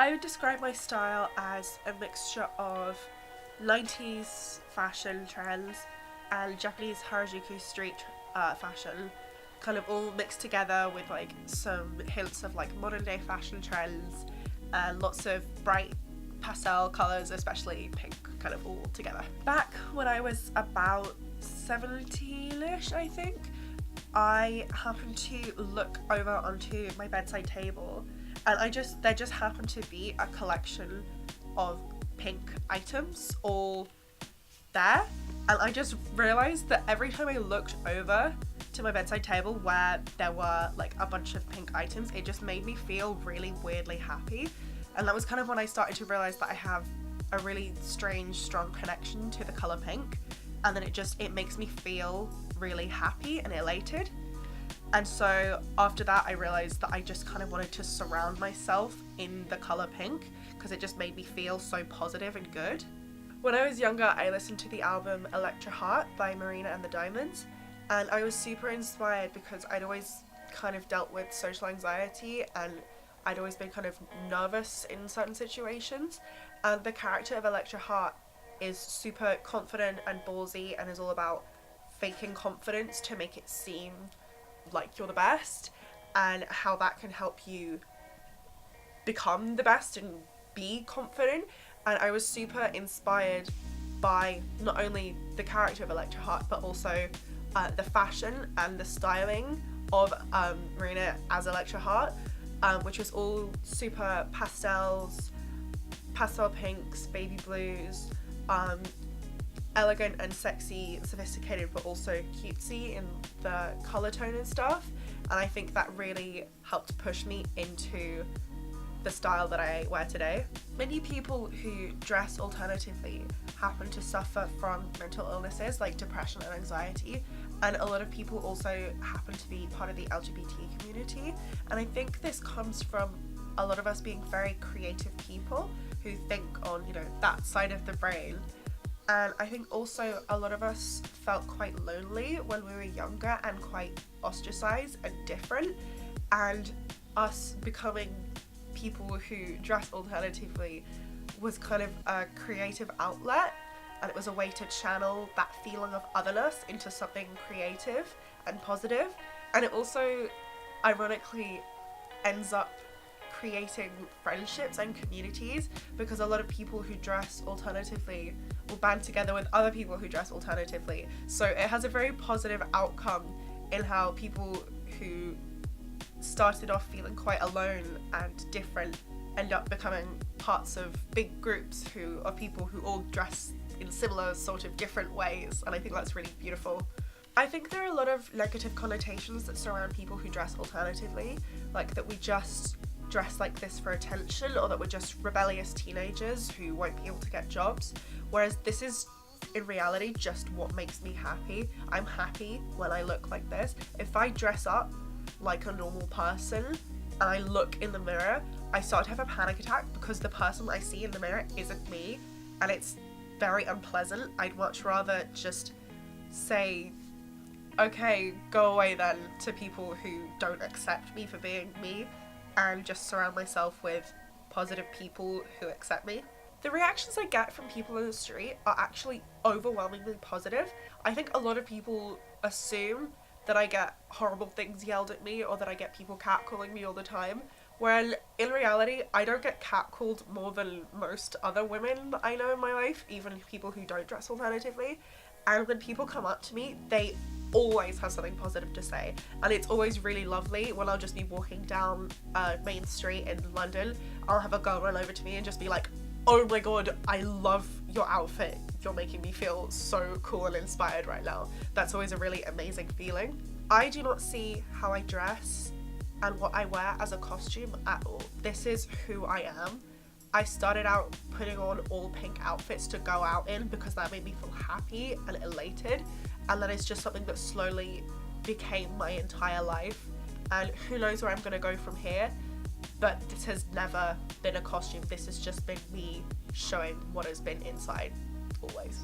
I would describe my style as a mixture of 90s fashion trends and Japanese Harajuku street fashion, kind of all mixed together with like some hints of like modern day fashion trends and lots of bright pastel colours, especially pink, kind of all together. Back when I was about 17ish, I think, I happened to look over onto my bedside table and there just happened to be a collection of pink items all there, and I just realised that every time I looked over to my bedside table where there were like a bunch of pink items, it just made me feel really weirdly happy. And that was kind of when I started to realise that I have a really strange, strong connection to the colour pink, and then it makes me feel really happy and elated. And so after that I realised that I just kind of wanted to surround myself in the colour pink because it just made me feel so positive and good. When I was younger, I listened to the album Electra Heart by Marina and the Diamonds, and I was super inspired because I'd always kind of dealt with social anxiety and I'd always been kind of nervous in certain situations, and the character of Electra Heart is super confident and ballsy and is all about faking confidence to make it seem like you're the best, and how that can help you become the best and be confident. And I was super inspired by not only the character of Electra Heart but also the fashion and the styling of Marina as Electra Heart, which was all super pastels, pastel pinks, baby blues, elegant and sexy, sophisticated but also cutesy in the colour tone and stuff. And I think that really helped push me into the style that I wear today. Many people who dress alternatively happen to suffer from mental illnesses like depression and anxiety, and a lot of people also happen to be part of the LGBT community, and I think this comes from a lot of us being very creative people who think on, you know, that side of the brain. And I think also a lot of us felt quite lonely when we were younger and quite ostracized and different, and us becoming people who dress alternatively was kind of a creative outlet, and it was a way to channel that feeling of otherness into something creative and positive. And it also ironically ends up creating friendships and communities, because a lot of people who dress alternatively will band together with other people who dress alternatively, so it has a very positive outcome in how people who started off feeling quite alone and different end up becoming parts of big groups of people who all dress in similar sort of different ways, and I think that's really beautiful. I think there are a lot of negative connotations that surround people who dress alternatively, like that we just dress like this for attention, or that we're just rebellious teenagers who won't be able to get jobs, whereas this is in reality just what makes me happy. I'm happy when I look like this. If I dress up like a normal person and I look in the mirror, I start to have a panic attack because the person I see in the mirror isn't me, and it's very unpleasant. I'd much rather just say, okay, go away then, to people who don't accept me for being me, and just surround myself with positive people who accept me. The reactions I get from people in the street are actually overwhelmingly positive. I think a lot of people assume that I get horrible things yelled at me, or that I get people catcalling me all the time, when in reality I don't get catcalled more than most other women I know in my life, even people who don't dress alternatively. And when people come up to me, they always have something positive to say, and it's always really lovely when I'll just be walking down Main Street in London. I'll have a girl run over to me and just be like, oh my god, I love your outfit, you're making me feel so cool and inspired right now. That's always a really amazing feeling. I do not see how I dress and what I wear as a costume at all. This is who I am. I started out putting on all pink outfits to go out in because that made me feel happy and elated, and that is just something that slowly became my entire life, and who knows where I'm gonna go from here, but this has never been a costume. This has just been me showing what has been inside always.